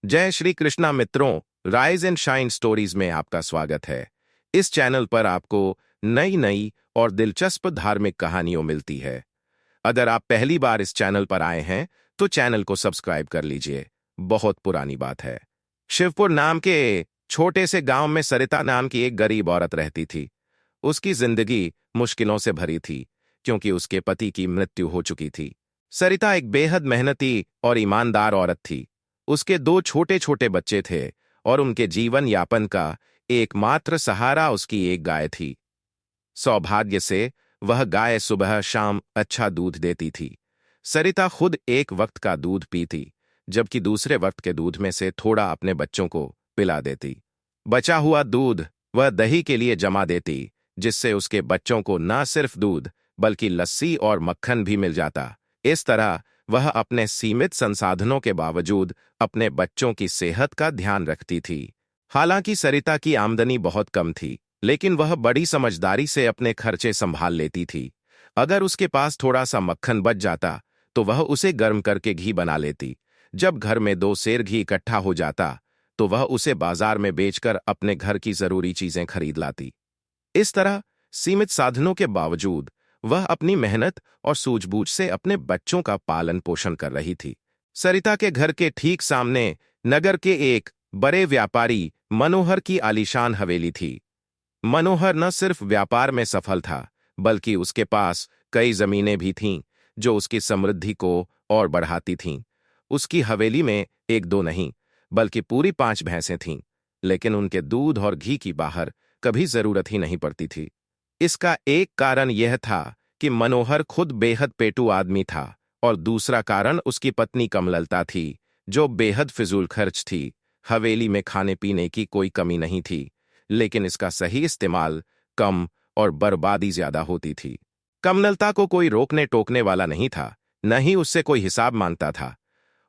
जय श्री कृष्णा मित्रों। Rise and shine stories में आपका स्वागत है। इस चैनल पर आपको नई नई और दिलचस्प धार्मिक कहानियों मिलती है। अगर आप पहली बार इस चैनल पर आए हैं तो चैनल को सब्सक्राइब कर लीजिए। बहुत पुरानी बात है। शिवपुर नाम के छोटे से गांव में सरिता नाम की एक गरीब औरत रहती थी। उसकी जिंदगी मुश्किलों से भरी थी क्योंकि उसके पति की मृत्यु हो चुकी थी। सरिता एक बेहद मेहनती और ईमानदार औरत थी। उसके दो छोटे छोटे बच्चे थे और उनके जीवन यापन का एकमात्र सहारा उसकी एक गाय थी। सौभाग्य से वह गाय सुबह शाम अच्छा दूध देती थी। सरिता खुद एक वक्त का दूध पीती, जबकि दूसरे वक्त के दूध में से थोड़ा अपने बच्चों को पिला देती। बचा हुआ दूध वह दही के लिए जमा देती, जिससे उसके बच्चों को न सिर्फ दूध बल्कि लस्सी और मक्खन भी मिल जाता। इस तरह वह अपने सीमित संसाधनों के बावजूद अपने बच्चों की सेहत का ध्यान रखती थी। हालांकि सरिता की आमदनी बहुत कम थी, लेकिन वह बड़ी समझदारी से अपने खर्चे संभाल लेती थी। अगर उसके पास थोड़ा सा मक्खन बच जाता तो वह उसे गर्म करके घी बना लेती। जब घर में 2 सेर घी इकट्ठा हो जाता तो वह उसे बाजार में बेचकर अपने घर की जरूरी चीजें खरीद लाती। इस तरह सीमित साधनों के बावजूद वह अपनी मेहनत और सूझबूझ से अपने बच्चों का पालन पोषण कर रही थी। सरिता के घर के ठीक सामने नगर के एक बड़े व्यापारी मनोहर की आलीशान हवेली थी। मनोहर न सिर्फ व्यापार में सफल था, बल्कि उसके पास कई जमीनें भी थीं जो उसकी समृद्धि को और बढ़ाती थीं। उसकी हवेली में एक दो नहीं, बल्कि पूरी 5 भैंसें थीं, लेकिन उनके दूध और घी की बाहर कभी जरूरत ही नहीं पड़ती थी। इसका एक कारण यह था कि मनोहर खुद बेहद पेटू आदमी था, और दूसरा कारण उसकी पत्नी कमललता थी, जो बेहद फिजूल खर्च थी। हवेली में खाने पीने की कोई कमी नहीं थी, लेकिन इसका सही इस्तेमाल कम और बर्बादी ज्यादा होती थी। कमललता को कोई रोकने टोकने वाला नहीं था, न ही उससे कोई हिसाब मांगता था।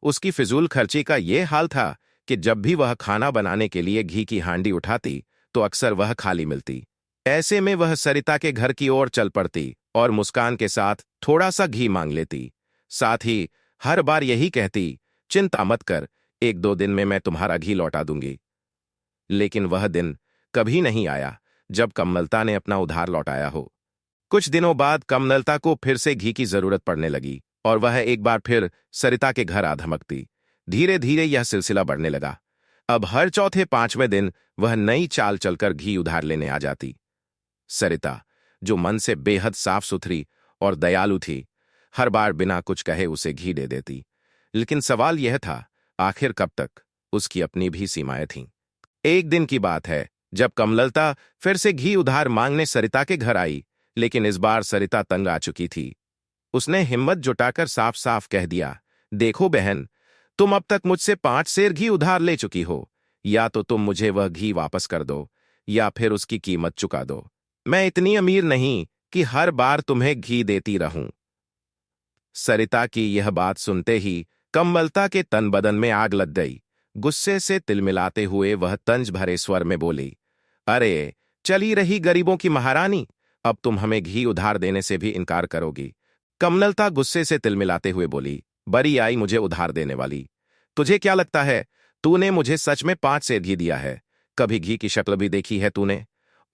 उसकी फिजूल खर्ची का ये हाल था कि जब भी वह खाना बनाने के लिए घी की हांडी उठाती तो अक्सर वह खाली मिलती। ऐसे में वह सरिता के घर की ओर चल पड़ती और मुस्कान के साथ थोड़ा सा घी मांग लेती। साथ ही हर बार यही कहती, चिंता मत कर, 1-2 दिन में मैं तुम्हारा घी लौटा दूंगी। लेकिन वह दिन कभी नहीं आया जब कमललता ने अपना उधार लौटाया हो। कुछ दिनों बाद कमललता को फिर से घी की जरूरत पड़ने लगी और वह एक बार फिर सरिता के घर आ धमकती। धीरे धीरे यह सिलसिला बढ़ने लगा। अब हर चौथे 5वें दिन वह नई चाल चलकर घी उधार लेने आ जाती। सरिता, जो मन से बेहद साफ सुथरी और दयालु थी, हर बार बिना कुछ कहे उसे घी दे देती। लेकिन सवाल यह था, आखिर कब तक? उसकी अपनी भी सीमाएं थीं। एक दिन की बात है जब कमललता फिर से घी उधार मांगने सरिता के घर आई, लेकिन इस बार सरिता तंग आ चुकी थी। उसने हिम्मत जुटाकर साफ साफ कह दिया, देखो बहन, तुम अब तक मुझसे 5 सेर घी उधार ले चुकी हो। या तो तुम मुझे वह घी वापस कर दो या फिर उसकी कीमत चुका दो। मैं इतनी अमीर नहीं कि हर बार तुम्हें घी देती रहूं। सरिता की यह बात सुनते ही कमललता के तन बदन में आग लग गई। गुस्से से तिलमिलाते हुए वह तंज भरे स्वर में बोली, अरे, चली रही गरीबों की महारानी, अब तुम हमें घी उधार देने से भी इनकार करोगी? कमललता गुस्से से तिलमिलाते हुए बोली, बड़ी आई मुझे उधार देने वाली। तुझे क्या लगता है, तूने मुझे सच में 5 सेर घी दिया है? कभी घी की शक्ल भी देखी है तूने?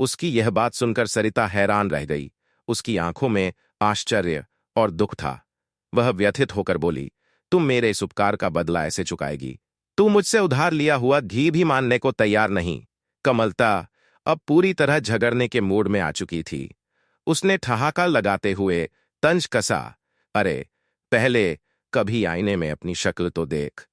उसकी यह बात सुनकर सरिता हैरान रह गई। उसकी आंखों में आश्चर्य और दुख था। वह व्यथित होकर बोली, तुम मेरे इस उपकार का बदला ऐसे चुकाएगी? तू मुझसे उधार लिया हुआ घी भी मानने को तैयार नहीं। कमललता अब पूरी तरह झगड़ने के मूड में आ चुकी थी। उसने ठहाका लगाते हुए तंज कसा, अरे, पहले कभी आईने में अपनी शक्ल तो देख।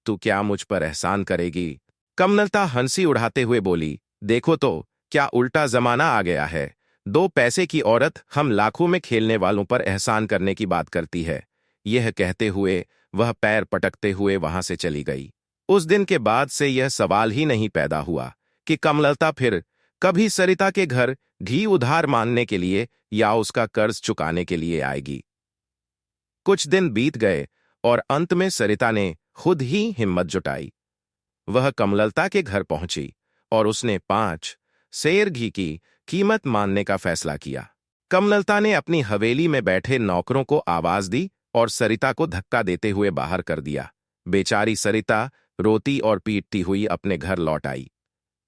तू क्या मुझ पर एहसान करेगी? कमललता हंसी उड़ाते हुए बोली, देखो तो, क्या उल्टा जमाना आ गया है। 2 पैसे की औरत हम लाखों में खेलने वालों पर एहसान करने की बात करती है। यह कहते हुए वह पैर पटकते हुए वहां से चली गई। उस दिन के बाद से यह सवाल ही नहीं पैदा हुआ कि कमललता फिर कभी सरिता के घर घी उधार मांगने के लिए या उसका कर्ज चुकाने के लिए आएगी। कुछ दिन बीत गए और अंत में सरिता ने खुद ही हिम्मत जुटाई। वह कमललता के घर पहुंची और उसने 5 सेर घी की कीमत मानने का फैसला किया। कमललता ने अपनी हवेली में बैठे नौकरों को आवाज दी और सरिता को धक्का देते हुए बाहर कर दिया। बेचारी सरिता रोती और पीटती हुई अपने घर लौट आई।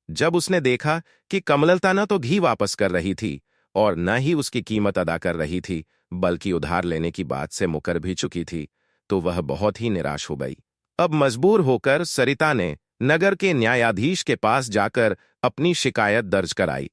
जब उसने देखा कि कमललता न तो घी वापस कर रही थी और न ही उसकी कीमत अदा कर रही थी, बल्कि उधार लेने की बात से मुकर भी चुकी थी, तो वह बहुत ही निराश हो गई। अब मजबूर होकर सरिता ने नगर के न्यायाधीश के पास जाकर अपनी शिकायत दर्ज कराई।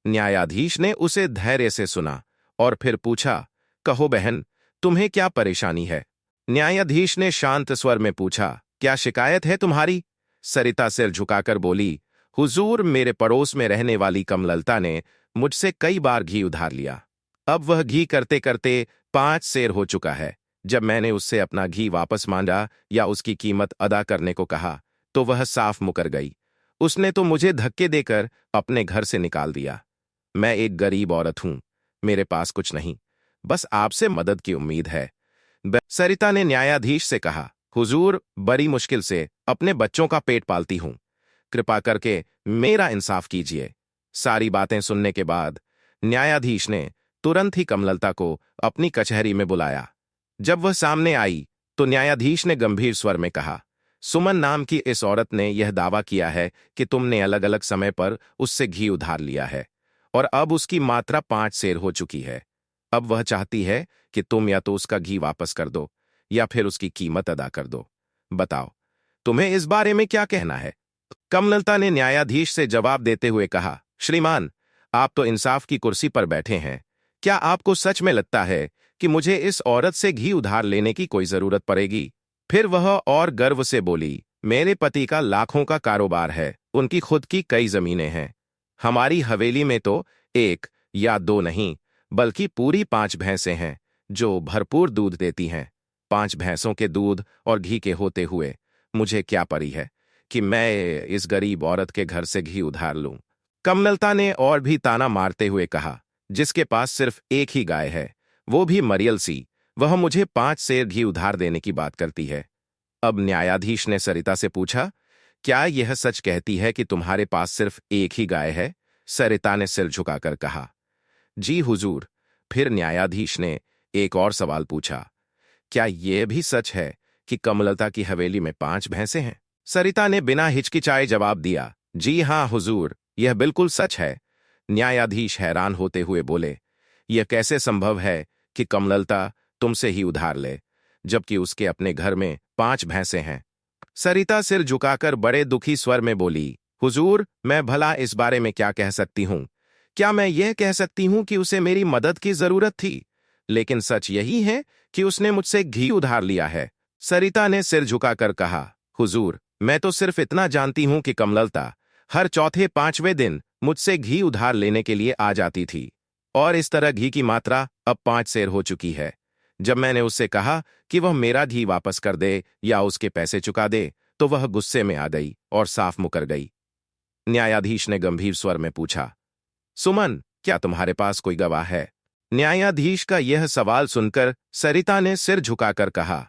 न्यायाधीश ने उसे धैर्य से सुना और फिर पूछा, कहो बहन, तुम्हें क्या परेशानी है? न्यायाधीश ने शांत स्वर में पूछा, क्या शिकायत है तुम्हारी? सरिता सिर झुकाकर बोली, हुजूर, मेरे पड़ोस में रहने वाली कमललता ने मुझसे कई बार घी उधार लिया। अब वह घी करते करते 5 सेर हो चुका है। जब मैंने उससे अपना घी वापस मांगा या उसकी कीमत अदा करने को कहा, तो वह साफ मुकर गई। उसने तो मुझे धक्के देकर अपने घर से निकाल दिया। मैं एक गरीब औरत हूं, मेरे पास कुछ नहीं, बस आपसे मदद की उम्मीद है। सरिता ने न्यायाधीश से कहा, हुजूर, बड़ी मुश्किल से अपने बच्चों का पेट पालती हूं, कृपा करके मेरा इंसाफ कीजिए। सारी बातें सुनने के बाद न्यायाधीश ने तुरंत ही कमललता को अपनी कचहरी में बुलाया। जब वह सामने आई तो न्यायाधीश ने गंभीर स्वर में कहा, सुमन नाम की इस औरत ने यह दावा किया है कि तुमने अलग अलग समय पर उससे घी उधार लिया है और अब उसकी मात्रा 5 सेर हो चुकी है। अब वह चाहती है कि तुम या तो उसका घी वापस कर दो या फिर उसकी कीमत अदा कर दो। बताओ, तुम्हें इस बारे में क्या कहना है? कमललता ने न्यायाधीश से जवाब देते हुए कहा, श्रीमान, आप तो इंसाफ की कुर्सी पर बैठे हैं। क्या आपको सच में लगता है कि मुझे इस औरत से घी उधार लेने की कोई जरूरत पड़ेगी? फिर वह और गर्व से बोली, मेरे पति का लाखों का कारोबार है, उनकी खुद की कई जमीनें हैं। हमारी हवेली में तो 1 या 2 नहीं, बल्कि पूरी 5 भैंसें हैं जो भरपूर दूध देती हैं। 5 भैंसों के दूध और घी के होते हुए मुझे क्या पड़ी है कि मैं इस गरीब औरत के घर से घी उधार लूं? कमललता ने और भी ताना मारते हुए कहा, जिसके पास सिर्फ एक ही गाय है, वो भी मरियल सी, वह मुझे 5 सेर घी उधार देने की बात करती है। अब न्यायाधीश ने सरिता से पूछा, क्या यह सच कहती है कि तुम्हारे पास सिर्फ एक ही गाय है? सरिता ने सिर झुकाकर कहा, जी हुजूर। फिर न्यायाधीश ने एक और सवाल पूछा, क्या यह भी सच है कि कमललता की हवेली में 5 भैंसें हैं? सरिता ने बिना हिचकिचाए जवाब दिया, जी हां हुजूर, यह बिल्कुल सच है। न्यायाधीश हैरान होते हुए बोले, यह कैसे संभव है कि कमललता तुमसे ही उधार ले, जबकि उसके अपने घर में 5 भैंसें हैं? सरिता सिर झुकाकर बड़े दुखी स्वर में बोली, हुजूर, मैं भला इस बारे में क्या कह सकती हूं? क्या मैं यह कह सकती हूं कि उसे मेरी मदद की जरूरत थी? लेकिन सच यही है कि उसने मुझसे घी उधार लिया है। सरिता ने सिर झुकाकर कहा, हुजूर, मैं तो सिर्फ इतना जानती हूं कि कमललता हर चौथे 5वें दिन मुझसे घी उधार लेने के लिए आ जाती थी और इस तरह घी की मात्रा अब 5 सेर हो चुकी है। जब मैंने उससे कहा कि वह मेरा घी वापस कर दे या उसके पैसे चुका दे, तो वह गुस्से में आ गई और साफ मुकर गई। न्यायाधीश ने गंभीर स्वर में पूछा, सुमन, क्या तुम्हारे पास कोई गवाह है? न्यायाधीश का यह सवाल सुनकर सरिता ने सिर झुकाकर कहा,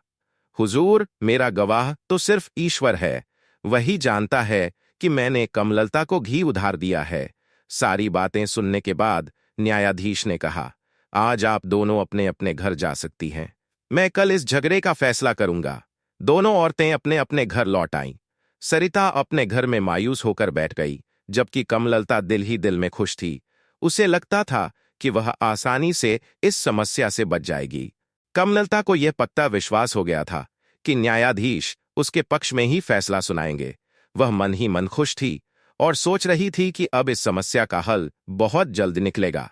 हुजूर, मेरा गवाह तो सिर्फ ईश्वर है। वही जानता है कि मैंने कमललता को घी उधार दिया है। सारी बातें सुनने के बाद न्यायाधीश ने कहा, आज आप दोनों अपने अपने घर जा सकती हैं। मैं कल इस झगड़े का फैसला करूंगा। दोनों औरतें अपने अपने घर लौट आईं। सरिता अपने घर में मायूस होकर बैठ गई, जबकि कमललता दिल ही दिल में खुश थी। उसे लगता था कि वह आसानी से इस समस्या से बच जाएगी। कमललता को यह पक्का विश्वास हो गया था कि न्यायाधीश उसके पक्ष में ही फैसला सुनाएंगे। वह मन ही मन खुश थी और सोच रही थी कि अब इस समस्या का हल बहुत जल्द निकलेगा।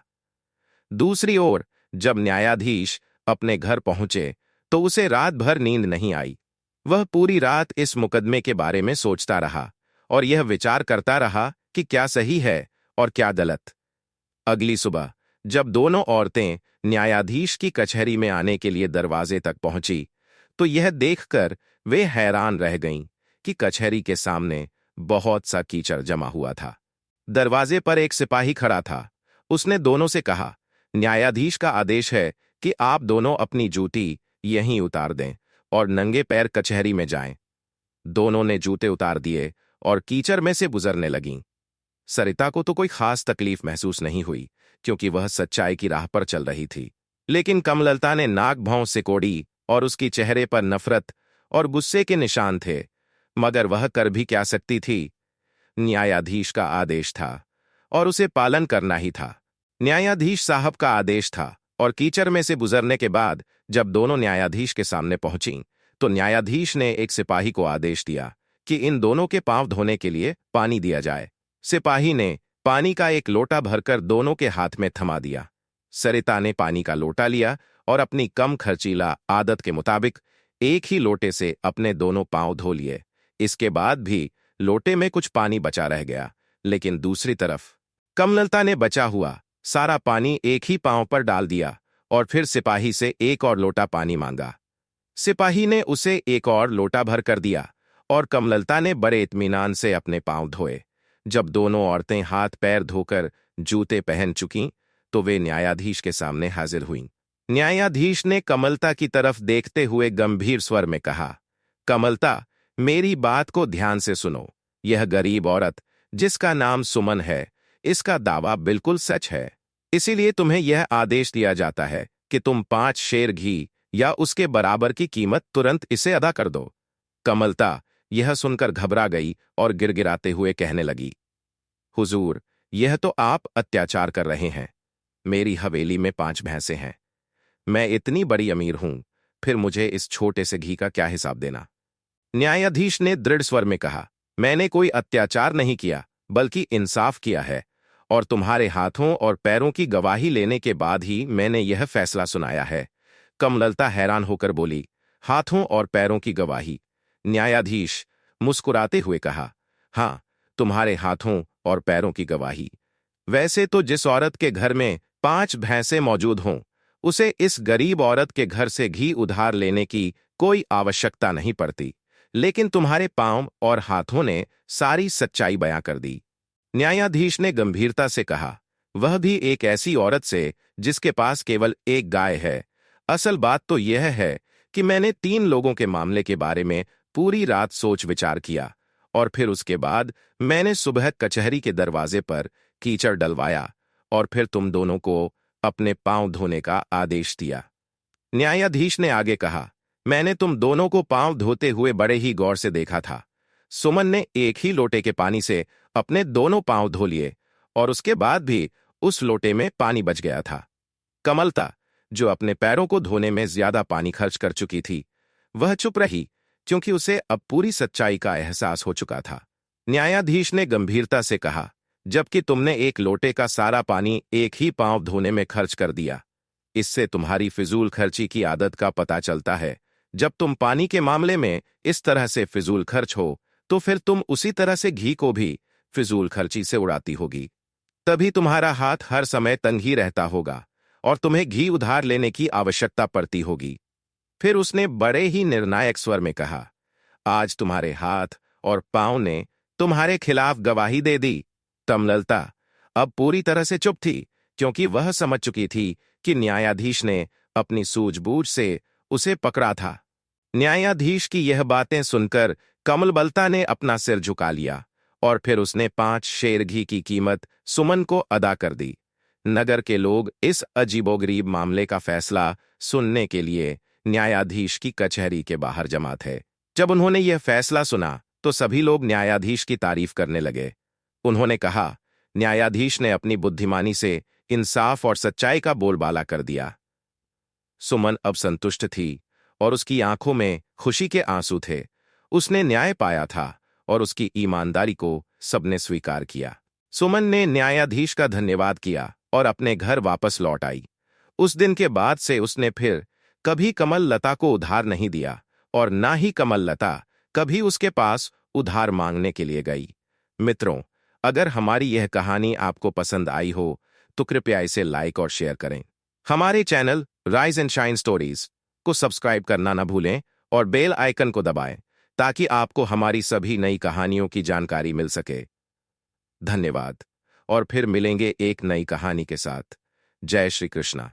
दूसरी ओर जब न्यायाधीश अपने घर पहुंचे तो उसे रात भर नींद नहीं आई। वह पूरी रात इस मुकदमे के बारे में सोचता रहा और यह विचार करता रहा कि क्या सही है और क्या गलत। अगली सुबह जब दोनों औरतें न्यायाधीश की कचहरी में आने के लिए दरवाजे तक पहुंची, तो यह देखकर वे हैरान रह गईं कि कचहरी के सामने बहुत सा कीचड़ जमा हुआ था। दरवाजे पर एक सिपाही खड़ा था। उसने दोनों से कहा, न्यायाधीश का आदेश है कि आप दोनों अपनी जूती यहीं उतार दें और नंगे पैर कचहरी में जाएं। दोनों ने जूते उतार दिए और कीचड़ में से गुजरने लगीं। सरिता को तो कोई खास तकलीफ महसूस नहीं हुई, क्योंकि वह सच्चाई की राह पर चल रही थी। लेकिन कमललता ने नाक भौं सिकोड़ी और उसकी चेहरे पर नफरत और गुस्से के निशान थे। मगर वह कर भी क्या सकती थी। न्यायाधीश का आदेश था और उसे पालन करना ही था। न्यायाधीश साहब का आदेश था और कीचड़ में से गुजरने के बाद जब दोनों न्यायाधीश के सामने पहुंची तो न्यायाधीश ने एक सिपाही को आदेश दिया कि इन दोनों के पांव धोने के लिए पानी दिया जाए। सिपाही ने पानी का एक लोटा भरकर दोनों के हाथ में थमा दिया। सरिता ने पानी का लोटा लिया और अपनी कम खर्चीला आदत के मुताबिक एक ही लोटे से अपने दोनों पांव धो लिए। इसके बाद भी लोटे में कुछ पानी बचा रह गया, लेकिन दूसरी तरफ कमललता ने बचा हुआ सारा पानी एक ही पांव पर डाल दिया और फिर सिपाही से एक और लोटा पानी मांगा। सिपाही ने उसे एक और लोटा भर कर दिया और कमललता ने बड़े इत्मीनान से अपने पांव धोए। जब दोनों औरतें हाथ पैर धोकर जूते पहन चुकीं तो वे न्यायाधीश के सामने हाजिर हुईं। न्यायाधीश ने कमलता की तरफ देखते हुए गंभीर स्वर में कहा, कमलता, मेरी बात को ध्यान से सुनो। यह गरीब औरत जिसका नाम सुमन है, इसका दावा बिल्कुल सच है। इसीलिए तुम्हें यह आदेश दिया जाता है कि तुम 5 शेर घी या उसके बराबर की कीमत तुरंत इसे अदा कर दो। कमलता यह सुनकर घबरा गई और गिड़गिड़ाते हुए कहने लगी, हुजूर, यह तो आप अत्याचार कर रहे हैं। मेरी हवेली में 5 भैंसें हैं। मैं इतनी बड़ी अमीर हूं, फिर मुझे इस छोटे से घी का क्या हिसाब देना। न्यायाधीश ने दृढ़ स्वर में कहा, मैंने कोई अत्याचार नहीं किया, बल्कि इंसाफ किया है और तुम्हारे हाथों और पैरों की गवाही लेने के बाद ही मैंने यह फैसला सुनाया है। कमललता हैरान होकर बोली, हाथों और पैरों की गवाही? न्यायाधीश मुस्कुराते हुए कहा, हां, तुम्हारे हाथों और पैरों की गवाही। वैसे तो जिस औरत के घर में 5 भैंसें मौजूद हों, उसे इस गरीब औरत के घर से घी उधार लेने की कोई आवश्यकता नहीं पड़ती, लेकिन तुम्हारे पांव और हाथों ने सारी सच्चाई बयां कर दी। न्यायाधीश ने गंभीरता से कहा, वह भी एक ऐसी औरत से जिसके पास केवल एक गाय है। असल बात तो यह है कि मैंने 3 लोगों के मामले के बारे में पूरी रात सोच विचार किया और फिर उसके बाद मैंने सुबह कचहरी के दरवाजे पर कीचड़ डलवाया और फिर तुम दोनों को अपने पांव धोने का आदेश दिया। न्यायाधीश ने आगे कहा, मैंने तुम दोनों को पांव धोते हुए बड़े ही गौर से देखा था। सुमन ने एक ही लोटे के पानी से अपने दोनों पांव धो लिए और उसके बाद भी उस लोटे में पानी बच गया था। कमलता, जो अपने पैरों को धोने में ज्यादा पानी खर्च कर चुकी थी, वह चुप रही क्योंकि उसे अब पूरी सच्चाई का एहसास हो चुका था। न्यायाधीश ने गंभीरता से कहा, जबकि तुमने एक लोटे का सारा पानी एक ही पांव धोने में खर्च कर दिया। इससे तुम्हारी फिजूल खर्ची की आदत का पता चलता है। जब तुम पानी के मामले में इस तरह से फिजूल खर्च हो, तो फिर तुम उसी तरह से घी को भी फिजूल खर्ची से उड़ाती होगी। तभी तुम्हारा हाथ हर समय तंग ही रहता होगा और तुम्हें घी उधार लेने की आवश्यकता पड़ती होगी। फिर उसने बड़े ही निर्णायक स्वर में कहा, आज तुम्हारे हाथ और पांव ने तुम्हारे खिलाफ गवाही दे दी। कमललता अब पूरी तरह से चुप थी क्योंकि वह समझ चुकी थी कि न्यायाधीश ने अपनी सूझबूझ से उसे पकड़ा था। न्यायाधीश की यह बातें सुनकर कमलबलता ने अपना सिर झुका लिया और फिर उसने 5 शेर घी की कीमत सुमन को अदा कर दी। नगर के लोग इस अजीबोगरीब मामले का फैसला सुनने के लिए न्यायाधीश की कचहरी के बाहर जमा थे। जब उन्होंने यह फैसला सुना तो सभी लोग न्यायाधीश की तारीफ करने लगे। उन्होंने कहा, न्यायाधीश ने अपनी बुद्धिमानी से इंसाफ और सच्चाई का बोलबाला कर दिया। सुमन अब संतुष्ट थी और उसकी आंखों में खुशी के आंसू थे। उसने न्याय पाया था और उसकी ईमानदारी को सबने स्वीकार किया। सुमन ने न्यायाधीश का धन्यवाद किया और अपने घर वापस लौट आई। उस दिन के बाद से उसने फिर कभी कमललता को उधार नहीं दिया और ना ही कमललता कभी उसके पास उधार मांगने के लिए गई। मित्रों, अगर हमारी यह कहानी आपको पसंद आई हो तो कृपया इसे लाइक और शेयर करें। हमारे channel rise and shine stories को सब्सक्राइब करना न भूलें और बेल आइकन को दबाएं ताकि आपको हमारी सभी नई कहानियों की जानकारी मिल सके। धन्यवाद और फिर मिलेंगे एक नई कहानी के साथ। जय श्री कृष्णा।